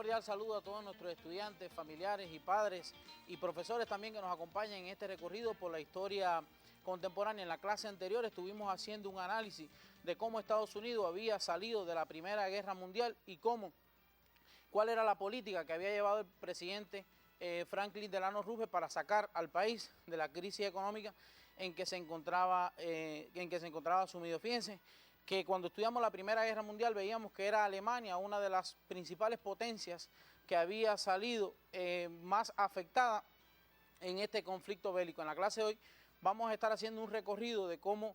cordial saludo a todos nuestros estudiantes, familiares y padres y profesores también que nos acompañan en este recorrido por la historia contemporánea. En la clase anterior estuvimos haciendo un análisis de cómo Estados Unidos había salido de la Primera Guerra Mundial y cuál era la política que había llevado el presidente Franklin Delano Roosevelt para sacar al país de la crisis económica en que se encontraba sumido. Fíjense que cuando estudiamos la Primera Guerra Mundial veíamos que era Alemania una de las principales potencias que había salido más afectada en este conflicto bélico. En la clase de hoy vamos a estar haciendo un recorrido de cómo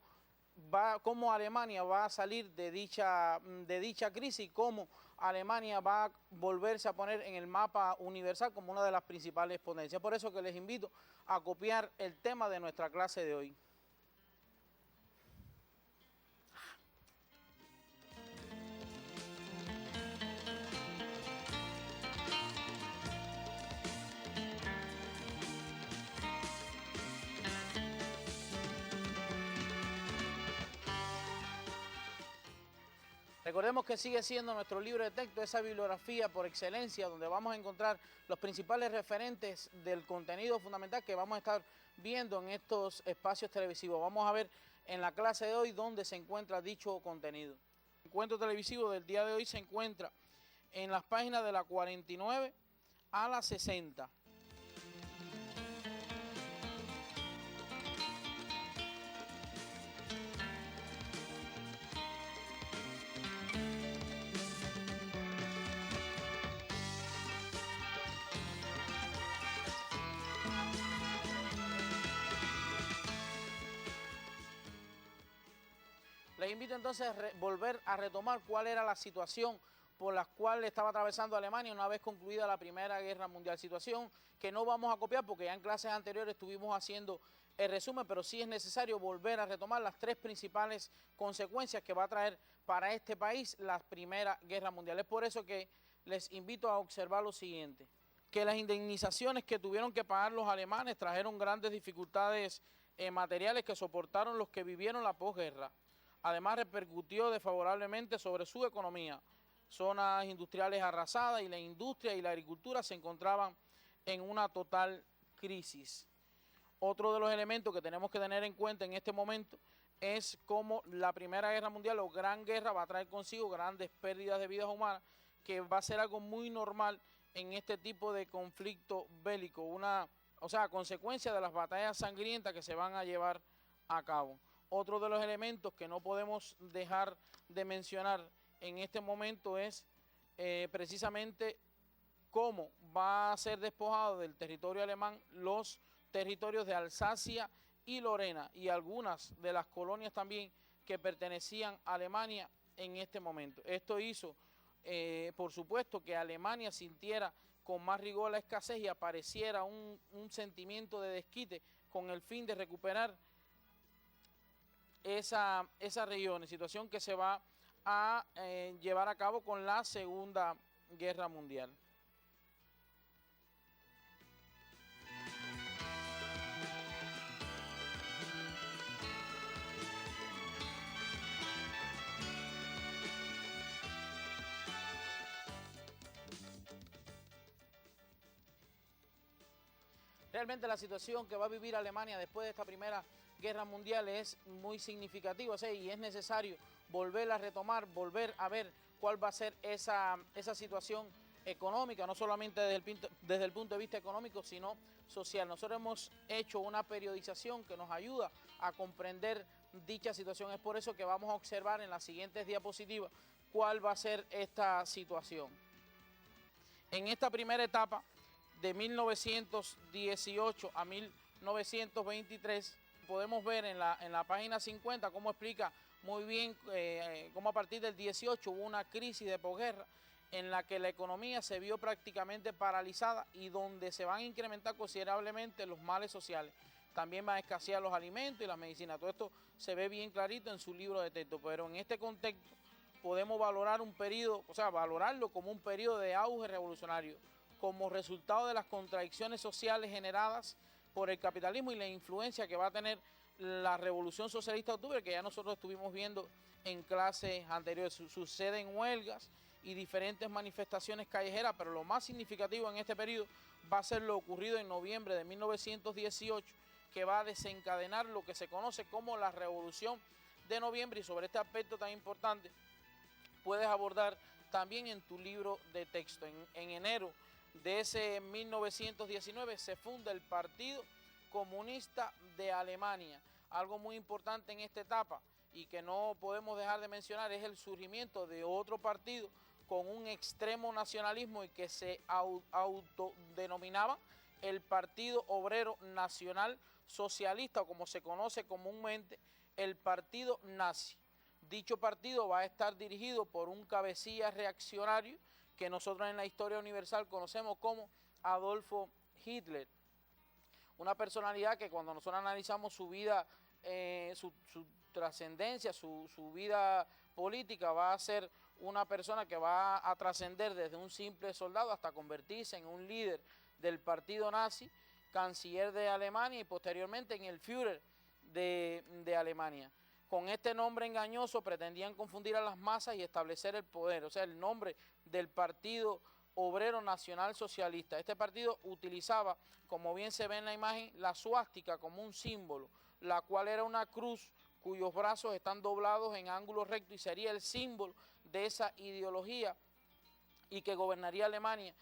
Alemania va a salir de dicha crisis y cómo Alemania va a volverse a poner en el mapa universal como una de las principales potencias. Por eso que les invito a copiar el tema de nuestra clase de hoy. Recordemos que sigue siendo nuestro libro de texto esa bibliografía por excelencia donde vamos a encontrar los principales referentes del contenido fundamental que vamos a estar viendo en estos espacios televisivos. Vamos a ver en la clase de hoy dónde se encuentra dicho contenido. El encuentro televisivo del día de hoy se encuentra en las páginas de la 49 a la 60. Les invito entonces a volver a retomar cuál era la situación por la cual estaba atravesando Alemania una vez concluida la Primera Guerra Mundial. Situación que no vamos a copiar porque ya en clases anteriores estuvimos haciendo el resumen, pero sí es necesario volver a retomar las tres principales consecuencias que va a traer para este país la Primera Guerra Mundial. Es por eso que les invito a observar lo siguiente, que las indemnizaciones que tuvieron que pagar los alemanes trajeron grandes dificultades materiales que soportaron los que vivieron la posguerra. Además, repercutió desfavorablemente sobre su economía. Zonas industriales arrasadas y la industria y la agricultura se encontraban en una total crisis. Otro de los elementos que tenemos que tener en cuenta en este momento es cómo la Primera Guerra Mundial o Gran Guerra va a traer consigo grandes pérdidas de vidas humanas, que va a ser algo muy normal en este tipo de conflicto bélico, consecuencia de las batallas sangrientas que se van a llevar a cabo. Otro de los elementos que no podemos dejar de mencionar en este momento es precisamente cómo va a ser despojado del territorio alemán los territorios de Alsacia y Lorena y algunas de las colonias también que pertenecían a Alemania en este momento. Esto hizo, por supuesto, que Alemania sintiera con más rigor la escasez y apareciera un sentimiento de desquite con el fin de recuperar esa región, situación que se va a llevar a cabo con la Segunda Guerra Mundial. Realmente la situación que va a vivir Alemania después de esta Primera Guerra Mundial es muy significativa, y es necesario volver a retomar, volver a ver cuál va a ser esa situación económica, no solamente desde el punto de vista económico, sino social. Nosotros hemos hecho una periodización que nos ayuda a comprender dicha situación. Es por eso que vamos a observar en las siguientes diapositivas cuál va a ser esta situación. En esta primera etapa, de 1918 a 1923, podemos ver en la página 50 cómo explica muy bien cómo a partir del 18 hubo una crisis de posguerra en la que la economía se vio prácticamente paralizada y donde se van a incrementar considerablemente los males sociales. También van a escasear los alimentos y las medicinas. Todo esto se ve bien clarito en su libro de texto, pero en este contexto podemos valorar valorarlo como un periodo de auge revolucionario, como resultado de las contradicciones sociales generadas por el capitalismo y la influencia que va a tener la Revolución Socialista de Octubre, que ya nosotros estuvimos viendo en clases anteriores. Suceden huelgas y diferentes manifestaciones callejeras, pero lo más significativo en este periodo va a ser lo ocurrido en noviembre de 1918, que va a desencadenar lo que se conoce como la Revolución de Noviembre, y sobre este aspecto tan importante puedes abordar también en tu libro de texto. En enero de ese 1919 se funda el Partido Comunista de Alemania. Algo muy importante en esta etapa y que no podemos dejar de mencionar es el surgimiento de otro partido con un extremo nacionalismo y que se autodenominaba el Partido Obrero Nacional Socialista, o como se conoce comúnmente, el Partido Nazi. Dicho partido va a estar dirigido por un cabecilla reaccionario que nosotros en la historia universal conocemos como Adolfo Hitler. Una personalidad que cuando nosotros analizamos su vida, su trascendencia, su vida política, va a ser una persona que va a trascender desde un simple soldado hasta convertirse en un líder del partido nazi, canciller de Alemania y posteriormente en el Führer de Alemania. Con este nombre engañoso pretendían confundir a las masas y establecer el poder, o sea, el nombre del Partido Obrero Nacional Socialista. Este partido utilizaba, como bien se ve en la imagen, la suástica como un símbolo, la cual era una cruz cuyos brazos están doblados en ángulo recto y sería el símbolo de esa ideología y que gobernaría Alemania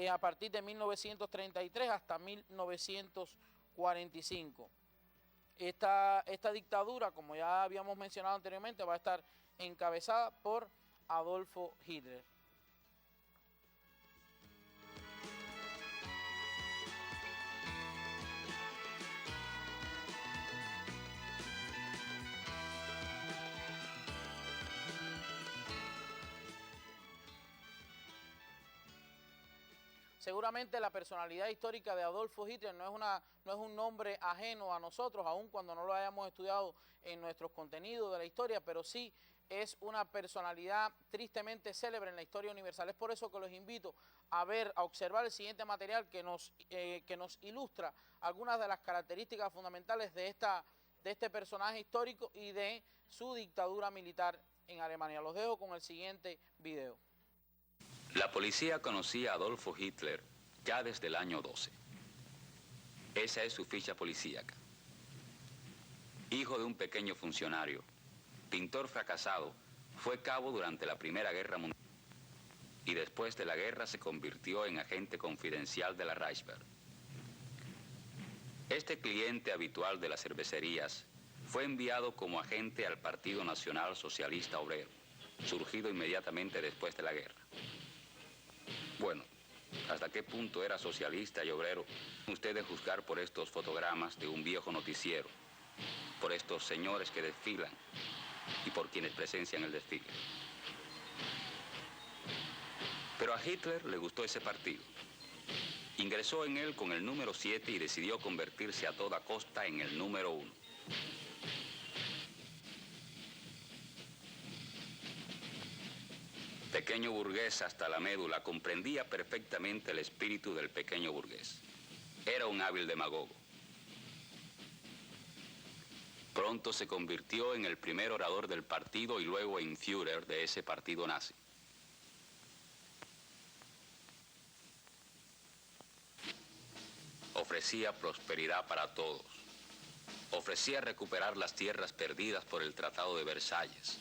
a partir de 1933 hasta 1945. Esta dictadura, como ya habíamos mencionado anteriormente, va a estar encabezada por Adolfo Hitler. Seguramente la personalidad histórica de Adolfo Hitler no es un nombre ajeno a nosotros, aun cuando no lo hayamos estudiado en nuestros contenidos de la historia, pero sí es una personalidad tristemente célebre en la historia universal. Es por eso que los invito a observar el siguiente material que nos ilustra algunas de las características fundamentales de este personaje histórico y de su dictadura militar en Alemania. Los dejo con el siguiente video. La policía conocía a Adolfo Hitler ya desde el año 12. Esa es su ficha policíaca. Hijo de un pequeño funcionario, pintor fracasado, fue cabo durante la Primera Guerra Mundial y después de la guerra se convirtió en agente confidencial de la Reichswehr. Este cliente habitual de las cervecerías fue enviado como agente al Partido Nacional Socialista Obrero, surgido inmediatamente después de la guerra. Bueno, ¿hasta qué punto era socialista y obrero? Ustedes juzgar por estos fotogramas de un viejo noticiero, por estos señores que desfilan y por quienes presencian el desfile. Pero a Hitler le gustó ese partido. Ingresó en él con el número 7 y decidió convertirse a toda costa en el número 1. Pequeño burgués hasta la médula, comprendía perfectamente el espíritu del pequeño burgués. Era un hábil demagogo. Pronto se convirtió en el primer orador del partido y luego en Führer de ese partido nazi. Ofrecía prosperidad para todos. Ofrecía recuperar las tierras perdidas por el Tratado de Versalles.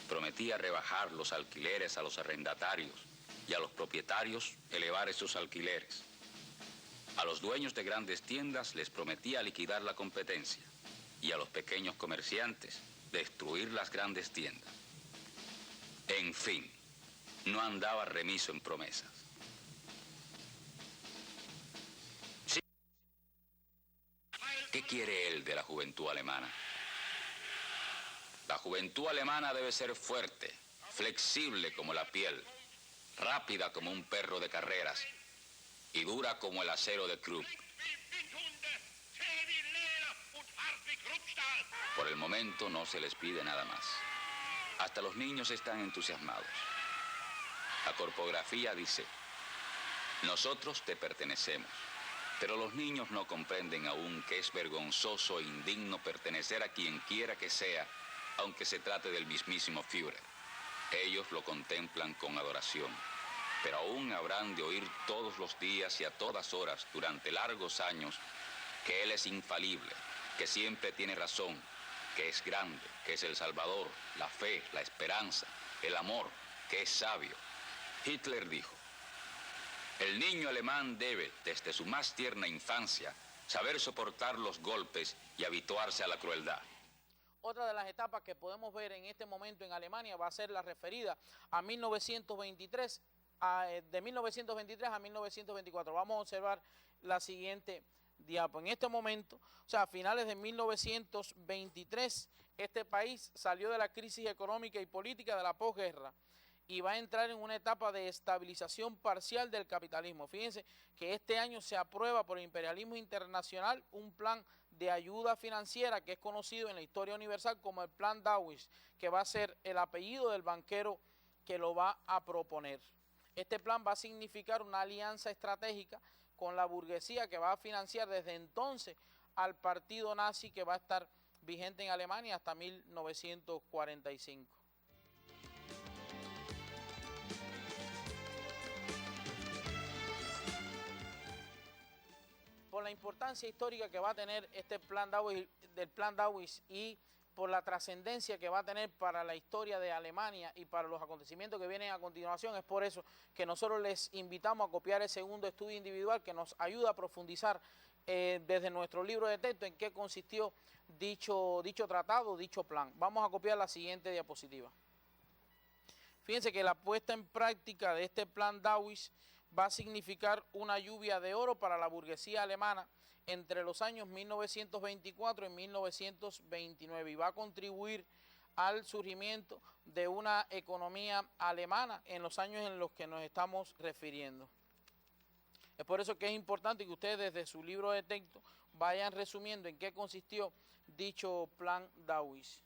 Prometía rebajar los alquileres a los arrendatarios y a los propietarios elevar esos alquileres. A los dueños de grandes tiendas les prometía liquidar la competencia y a los pequeños comerciantes destruir las grandes tiendas. En fin, no andaba remiso en promesas. Sí. ¿Qué quiere él de la juventud alemana? La juventud alemana debe ser fuerte, flexible como la piel, rápida como un perro de carreras y dura como el acero de Krupp. Por el momento no se les pide nada más. Hasta los niños están entusiasmados. La corpografía dice, nosotros te pertenecemos, pero los niños no comprenden aún que es vergonzoso e indigno pertenecer a quien quiera que sea, aunque se trate del mismísimo Führer. Ellos lo contemplan con adoración, pero aún habrán de oír todos los días y a todas horas durante largos años que Él es infalible, que siempre tiene razón, que es grande, que es el Salvador, la fe, la esperanza, el amor, que es sabio. Hitler dijo: el niño alemán debe, desde su más tierna infancia, saber soportar los golpes y habituarse a la crueldad. Otra de las etapas que podemos ver en este momento en Alemania va a ser la referida a 1923, de 1923 a 1924. Vamos a observar la siguiente diapo. En este momento, o sea, a finales de 1923, este país salió de la crisis económica y política de la posguerra y va a entrar en una etapa de estabilización parcial del capitalismo. Fíjense que este año se aprueba por el imperialismo internacional un plan de ayuda financiera que es conocido en la historia universal como el Plan Dawes, que va a ser el apellido del banquero que lo va a proponer. Este plan va a significar una alianza estratégica con la burguesía que va a financiar desde entonces al partido nazi, que va a estar vigente en Alemania hasta 1945. Por la importancia histórica que va a tener este plan Dawes y por la trascendencia que va a tener para la historia de Alemania y para los acontecimientos que vienen a continuación, es por eso que nosotros les invitamos a copiar el segundo estudio individual que nos ayuda a profundizar desde nuestro libro de texto en qué consistió dicho tratado, dicho plan. Vamos a copiar la siguiente diapositiva. Fíjense que la puesta en práctica de este plan Dawes va a significar una lluvia de oro para la burguesía alemana entre los años 1924 y 1929 y va a contribuir al surgimiento de una economía alemana en los años en los que nos estamos refiriendo. Es por eso que es importante que ustedes desde su libro de texto vayan resumiendo en qué consistió dicho plan Dawes.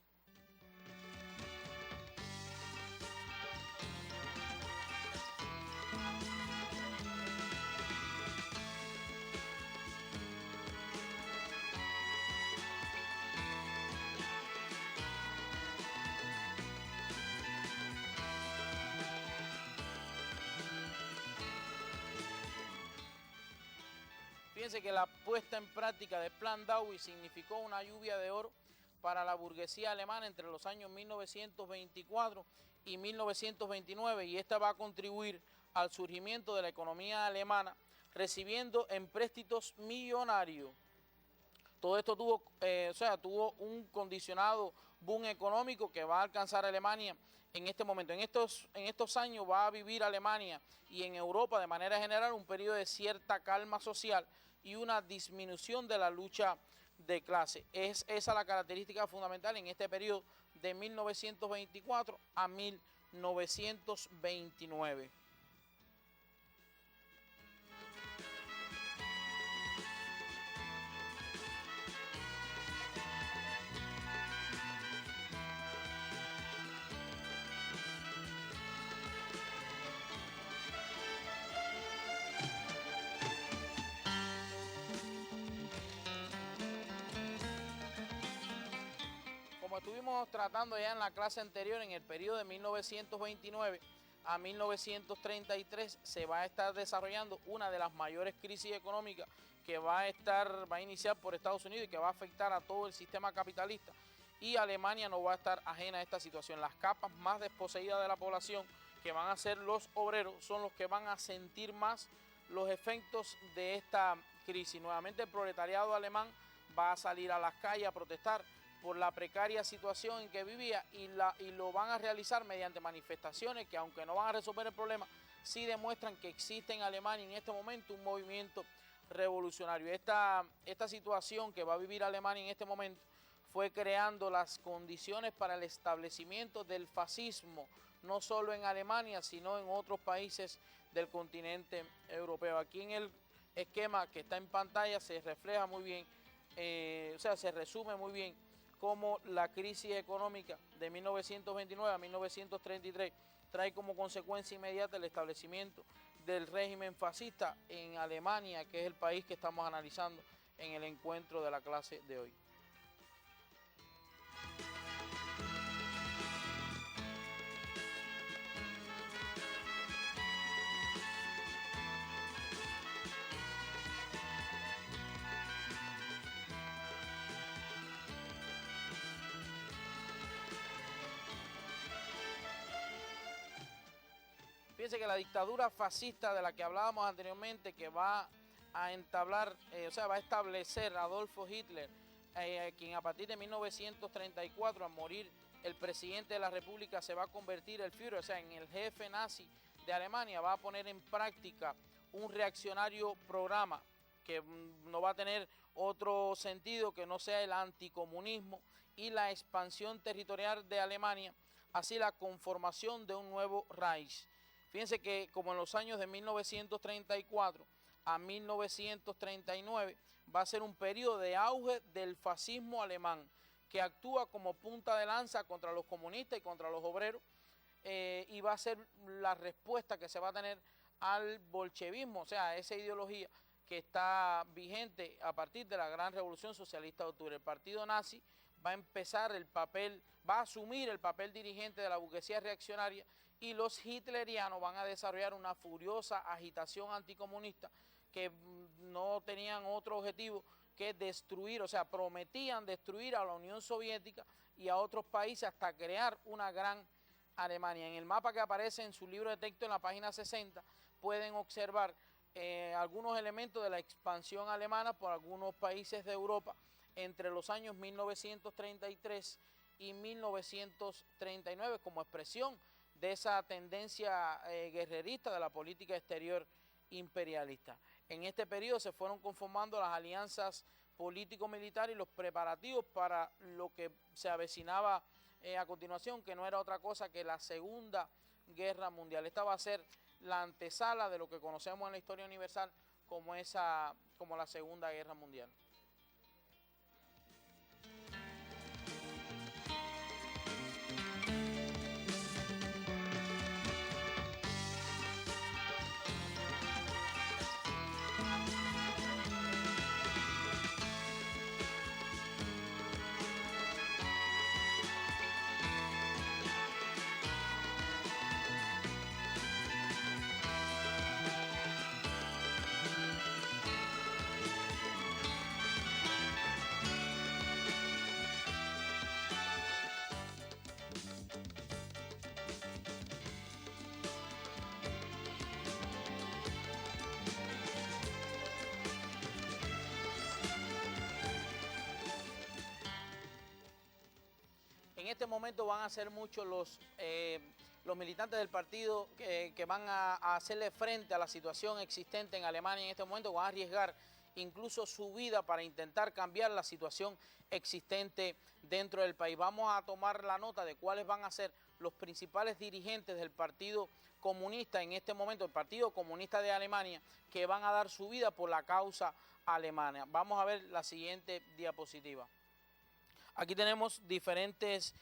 Fíjense que la puesta en práctica del plan Dawes significó una lluvia de oro para la burguesía alemana entre los años 1924 y 1929 y esta va a contribuir al surgimiento de la economía alemana recibiendo empréstitos millonarios. Todo esto tuvo un condicionado boom económico que va a alcanzar a Alemania en este momento. En estos años va a vivir Alemania y en Europa de manera general un periodo de cierta calma social y una disminución de la lucha de clase. Es esa la característica fundamental en este periodo de 1924 a 1929. Como estuvimos tratando ya en la clase anterior, en el periodo de 1929 a 1933 se va a estar desarrollando una de las mayores crisis económicas que va a iniciar por Estados Unidos y que va a afectar a todo el sistema capitalista. Y Alemania no va a estar ajena a esta situación. Las capas más desposeídas de la población, que van a ser los obreros, son los que van a sentir más los efectos de esta crisis. Nuevamente el proletariado alemán va a salir a las calles a protestar por la precaria situación en que vivía y lo van a realizar mediante manifestaciones que, aunque no van a resolver el problema, sí demuestran que existe en Alemania en este momento un movimiento revolucionario. Esta situación que va a vivir Alemania en este momento fue creando las condiciones para el establecimiento del fascismo, no solo en Alemania, sino en otros países del continente europeo. Aquí en el esquema que está en pantalla se refleja muy bien, se resume muy bien cómo la crisis económica de 1929 a 1933 trae como consecuencia inmediata el establecimiento del régimen fascista en Alemania, que es el país que estamos analizando en el encuentro de la clase de hoy. Fíjense que la dictadura fascista de la que hablábamos anteriormente, que va a entablar, va a establecer Adolfo Hitler, quien a partir de 1934, al morir el presidente de la República, se va a convertir el Führer, o sea, en el jefe nazi de Alemania, va a poner en práctica un reaccionario programa que no va a tener otro sentido que no sea el anticomunismo y la expansión territorial de Alemania, así la conformación de un nuevo Reich. Fíjense que como en los años de 1934 a 1939 va a ser un periodo de auge del fascismo alemán, que actúa como punta de lanza contra los comunistas y contra los obreros, y va a ser la respuesta que se va a tener al bolchevismo, o sea, esa ideología que está vigente a partir de la gran revolución socialista de octubre. El partido nazi va a empezar el papel, va a asumir el papel dirigente de la burguesía reaccionaria, y los hitlerianos van a desarrollar una furiosa agitación anticomunista que no tenían otro objetivo que destruir, o sea, prometían destruir a la Unión Soviética y a otros países hasta crear una gran Alemania. En el mapa que aparece en su libro de texto en la página 60 pueden observar algunos elementos de la expansión alemana por algunos países de Europa entre los años 1933 y 1939 como expresión de esa tendencia guerrerista de la política exterior imperialista. En este periodo se fueron conformando las alianzas político-militares y los preparativos para lo que se avecinaba a continuación, que no era otra cosa que la Segunda Guerra Mundial. Esta va a ser la antesala de lo que conocemos en la historia universal como la Segunda Guerra Mundial. En este momento van a ser muchos los militantes del partido que van a hacerle frente a la situación existente en Alemania en este momento, van a arriesgar incluso su vida para intentar cambiar la situación existente dentro del país. Vamos a tomar la nota de cuáles van a ser los principales dirigentes del Partido Comunista en este momento, el Partido Comunista de Alemania, que van a dar su vida por la causa alemana. Vamos a ver la siguiente diapositiva. Aquí tenemos diferentes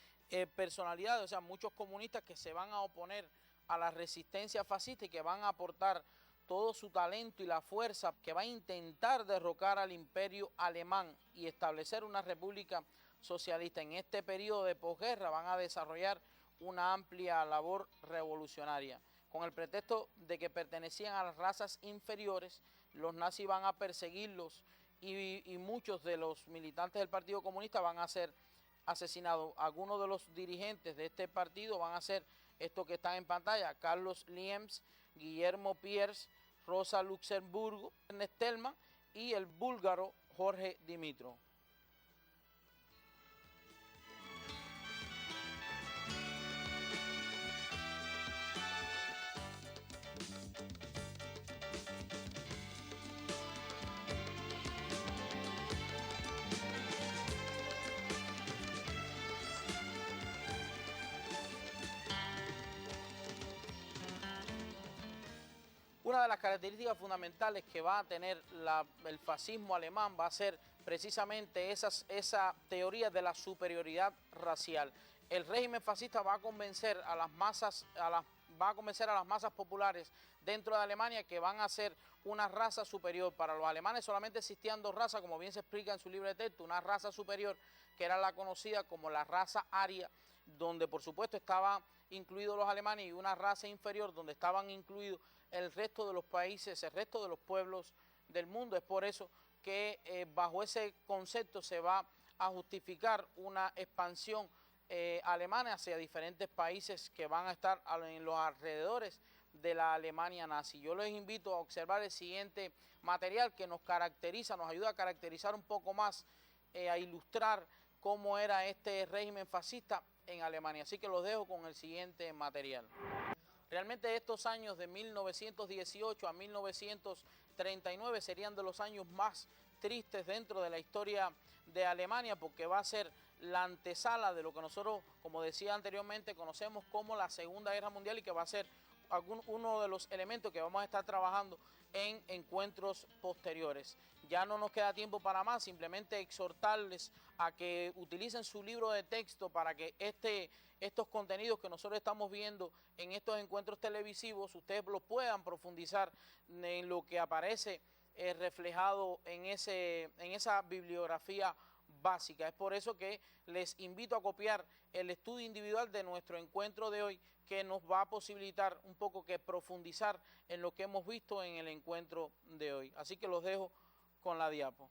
personalidades, o sea, muchos comunistas que se van a oponer a la resistencia fascista y que van a aportar todo su talento y la fuerza que va a intentar derrocar al imperio alemán y establecer una república socialista. En este periodo de posguerra van a desarrollar una amplia labor revolucionaria. Con el pretexto de que pertenecían a las razas inferiores, los nazis van a perseguirlos y muchos de los militantes del Partido Comunista van a ser asesinados. Algunos de los dirigentes de este partido van a ser estos que están en pantalla: Carlos Liems, Guillermo Pierce, Rosa Luxemburgo, Ernest Thälmann y el búlgaro Jorge Dimitrov. Una de las características fundamentales que va a tener el fascismo alemán va a ser precisamente esa teoría de la superioridad racial. El régimen fascista va a convencer a las masas, populares dentro de Alemania que van a ser una raza superior. Para los alemanes solamente existían dos razas, como bien se explica en su libro de texto: una raza superior, que era la conocida como la raza aria, donde por supuesto estaban incluidos los alemanes, y una raza inferior donde estaban incluidos el resto de los países, el resto de los pueblos del mundo. Es por eso que bajo ese concepto se va a justificar una expansión alemana hacia diferentes países que van a estar en los alrededores de la Alemania nazi. Yo les invito a observar el siguiente material que nos caracteriza, nos ayuda a caracterizar un poco más, a ilustrar cómo era este régimen fascista en Alemania. Así que los dejo con el siguiente material. Realmente estos años de 1918 a 1939 serían de los años más tristes dentro de la historia de Alemania, porque va a ser la antesala de lo que nosotros, como decía anteriormente, conocemos como la Segunda Guerra Mundial, y que va a ser uno de los elementos que vamos a estar trabajando en encuentros posteriores. Ya no nos queda tiempo para más, simplemente exhortarles a que utilicen su libro de texto para que estos contenidos que nosotros estamos viendo en estos encuentros televisivos, ustedes los puedan profundizar en lo que aparece reflejado en esa bibliografía básica. Es por eso que les invito a copiar el estudio individual de nuestro encuentro de hoy, que nos va a posibilitar un poco que profundizar en lo que hemos visto en el encuentro de hoy. Así que los dejo con la diapo.